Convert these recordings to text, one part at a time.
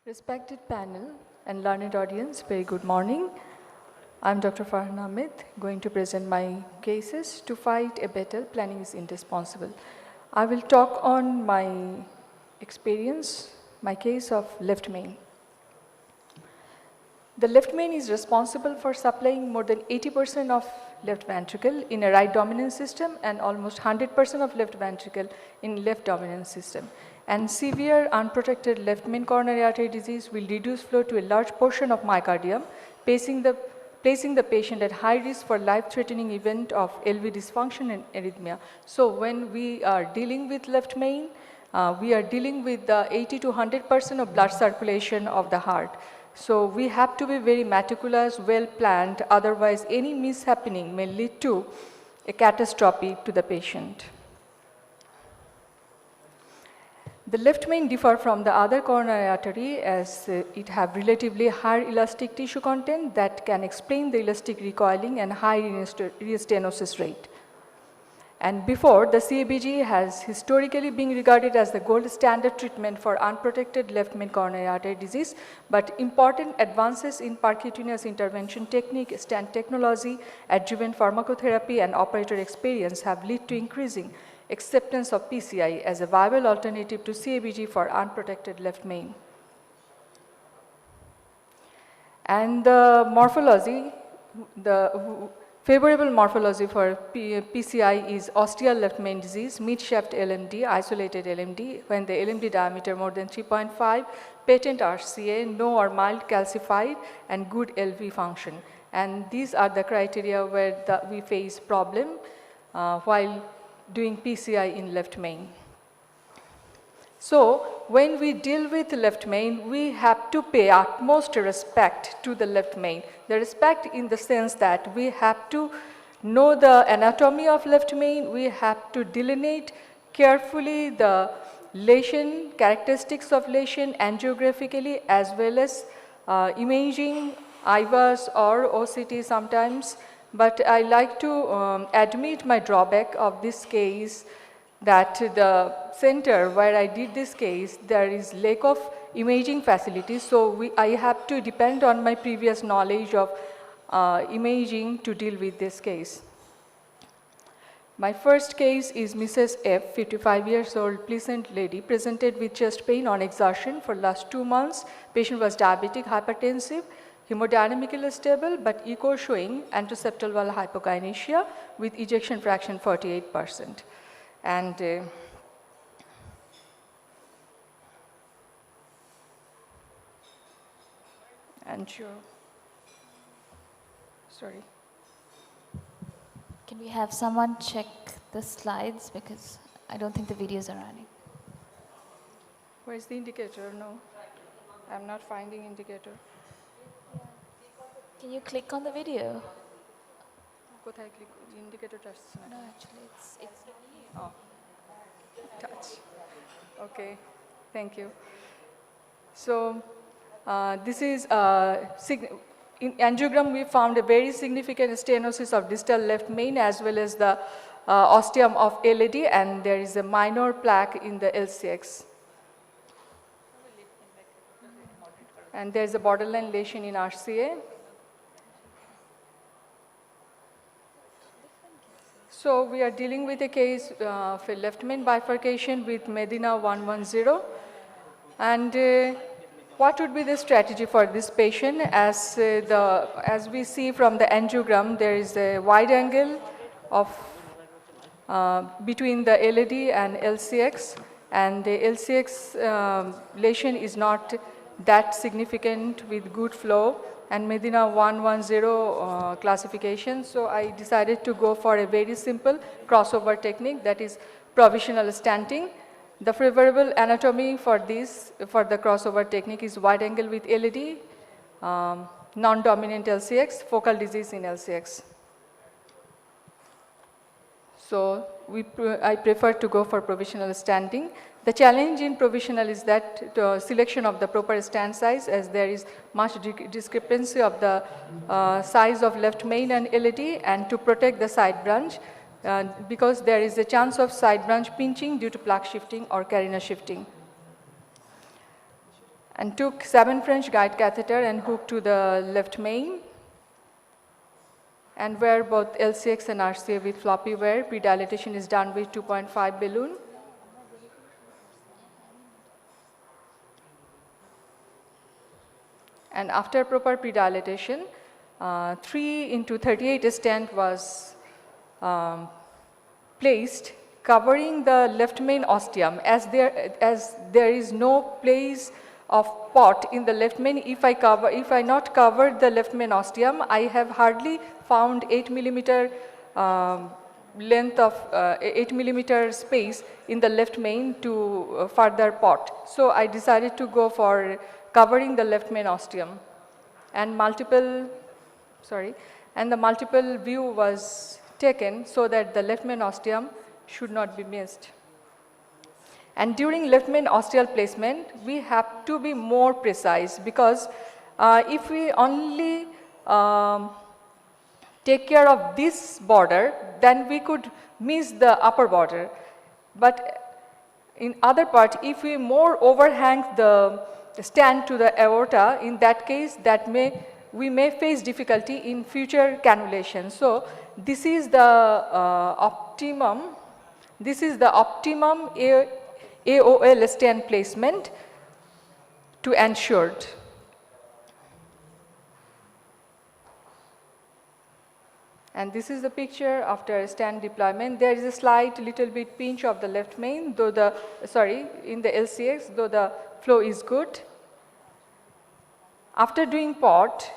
Respected panel and learned audience, very good morning. I'm Dr. Farhana Ahmed, going to present my cases. To fight a battle, planning is indispensable. I will talk on my experience, my case of left main. The left main is responsible for supplying more than 80% of left ventricle in a right dominant system and almost 100% of left ventricle in left dominant system. And severe unprotected left main coronary artery disease will reduce flow to a large portion of myocardium, placing the patient at high risk for life-threatening event of LV dysfunction and arrhythmia. So when we are dealing with left main, we are dealing with the 80 to 100% of blood circulation of the heart. So we have to be very meticulous, well planned, otherwise any mishappening may lead to a catastrophe to the patient. The left main differ from the other coronary artery as it have relatively higher elastic tissue content that can explain the elastic recoiling and high restenosis rate. And before, the CABG has historically been regarded as the gold standard treatment for unprotected left main coronary artery disease, but important advances in percutaneous intervention technique, stent technology, adjuvant pharmacotherapy, and operator experience have led to increasing acceptance of PCI as a viable alternative to CABG for unprotected left main. And the morphology, the favorable morphology for PCI is ostial left main disease, mid-shaft LMD, isolated LMD, when the LMD diameter more than 3.5, patent RCA, no or mild calcified, and good LV function. And these are the criteria where we face problem while doing PCI in left main. So when we deal with left main, we have to pay utmost respect to the left main. The respect in the sense that we have to know the anatomy of left main, we have to delineate carefully the lesion, characteristics of lesion angiographically as well as imaging, IVAS or OCT sometimes. But I like to admit my drawback of this case that the center where I did this case, there is lack of imaging facilities. So I have to depend on my previous knowledge of imaging to deal with this case. My first case is Mrs. F, 55 years old, pleasant lady, presented with chest pain on exertion for last 2 months. Patient was diabetic, hypertensive, hemodynamically stable, but echo showing anteroseptal valve hypokinesia with ejection fraction 48%. And sorry. Can we have someone check the slides because I don't think the videos are running. Where's the indicator? No, I'm not finding indicator. Can you click on the video? কোথায় click indicator touch? No, actually, it's Oh, touch. Okay, thank you. So this is in angiogram we found a very significant stenosis of distal left main as well as the ostium of LAD, and there is a minor plaque in the LCX. And there is a borderline lesion in RCA. So we are dealing with a case for left main bifurcation with Medina 110. And what would be the strategy for this patient? As we see from the angiogram, there is a wide angle of between the LAD and LCX, and the LCX lesion is not that significant with good flow, and Medina 110 classification. So I decided to go for a very simple crossover technique, that is provisional stenting. The favorable anatomy for the crossover technique is wide angle with LAD, non-dominant LCX, focal disease in LCX. So I prefer to go for provisional stenting. The challenge in provisional is that the selection of the proper stent size, as there is much discrepancy of the size of left main and LAD, and to protect the side branch because there is a chance of side branch pinching due to plaque shifting or carina shifting. and took 7 French guide catheter and hooked to the left main, and where both LCX and RCA with floppy wear. Pre-dilatation is done with 2.5 balloon. And after proper pre-dilatation, 3 into 38 stent was placed covering the left main ostium. As there is no place of pot in the left main, if I not cover the left main ostium, I have hardly found 8 millimeter length of 8 millimeter space in the left main to further pot. So I decided to go for covering the left main ostium, and the multiple view was taken so that the left main ostium should not be missed. And during left main ostial placement, we have to be more precise, because if we only take care of this border, then we could miss the upper border. But in other part, if we more overhang the stand to the aorta, in that case we may face difficulty in future cannulation. So this is the optimum AOL stand placement to ensured. And this is the picture after stand deployment. There is a slight little bit pinch of the left main, in the LCX, though the flow is good. After doing pot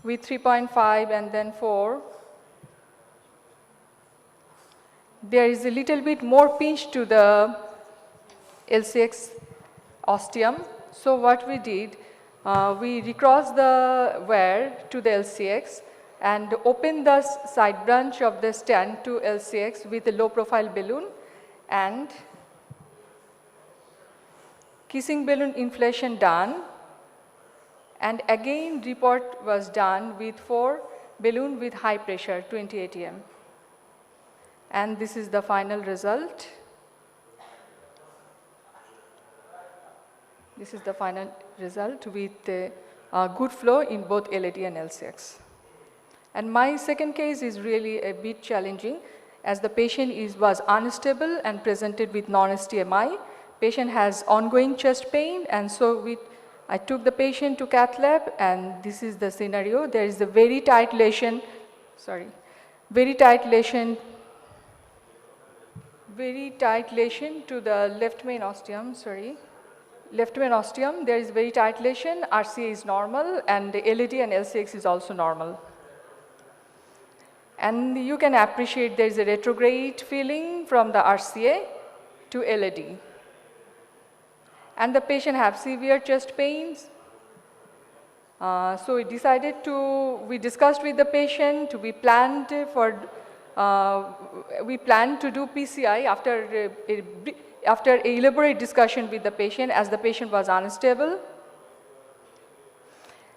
with 3.5 and then 4, there is a little bit more pinch to the LCX ostium. So what we did, we recrossed the wear to the LCX and opened the side branch of the stand to LCX with a low profile balloon, and kissing balloon inflation done, and again report was done with 4 balloon with high pressure 20 atm. And this is the final result. This is the final result with good flow in both LAD and LCX. And my second case is really a bit challenging, as the patient was unstable and presented with non-STMI. Patient has ongoing chest pain, and so I took the patient to cath lab, and this is the scenario. There is a very tight lesion to the left main ostium, left main ostium. There is very tight lesion, RCA is normal, and the LAD and LCX is also normal. And you can appreciate there is a retrograde feeling from the RCA to LAD. And the patient have severe chest pains. So we discussed with the patient, we planned to do PCI after a elaborate discussion with the patient, as the patient was unstable.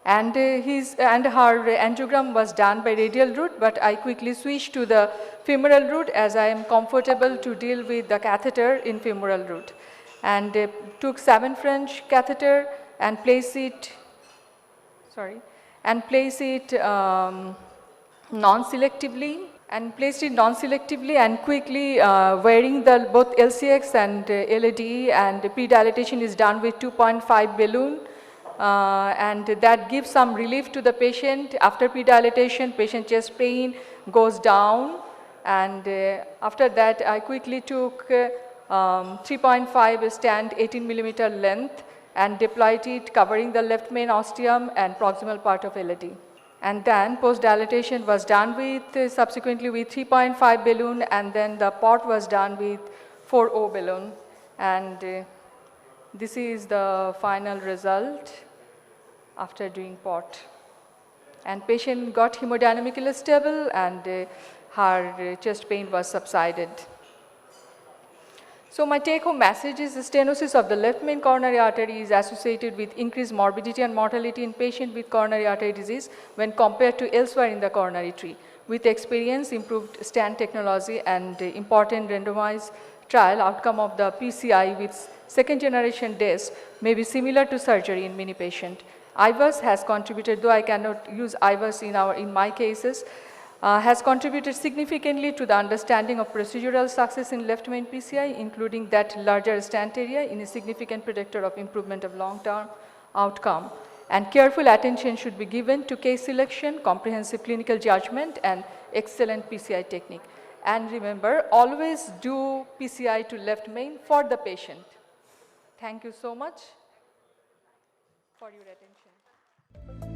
And her angiogram was done by radial route, but I quickly switched to the femoral route, as I am comfortable to deal with the catheter in femoral route. And took 7 French catheter and place it non-selectively, and quickly wearing both LCX and LAD, and pre-dilatation is done with 2.5 balloon, and that gives some relief to the patient. After pre-dilatation, patient chest pain goes down, and after that I quickly took 3.5 stand 18 millimeter length and deployed it covering the left main ostium and proximal part of LAD. And then post-dilatation was done subsequently with 3.5 balloon, and then the pot was done with 4O balloon. And this is the final result after doing pot. And patient got hemodynamically stable, and her chest pain was subsided. So my take-home message is stenosis of the left main coronary artery is associated with increased morbidity and mortality in patient with coronary artery disease when compared to elsewhere in the coronary tree. With experience, improved stent technology, and important randomized trial outcome of the PCI with second generation DIS may be similar to surgery in many patients. IVUS has contributed, though I cannot use IVUS in my cases, has contributed significantly to the understanding of procedural success in left main PCI, including that larger stent area in a significant predictor of improvement of long-term outcome. And careful attention should be given to case selection, comprehensive clinical judgment, and excellent PCI technique. And remember, always do PCI to left main for the patient. Thank you so much for your attention.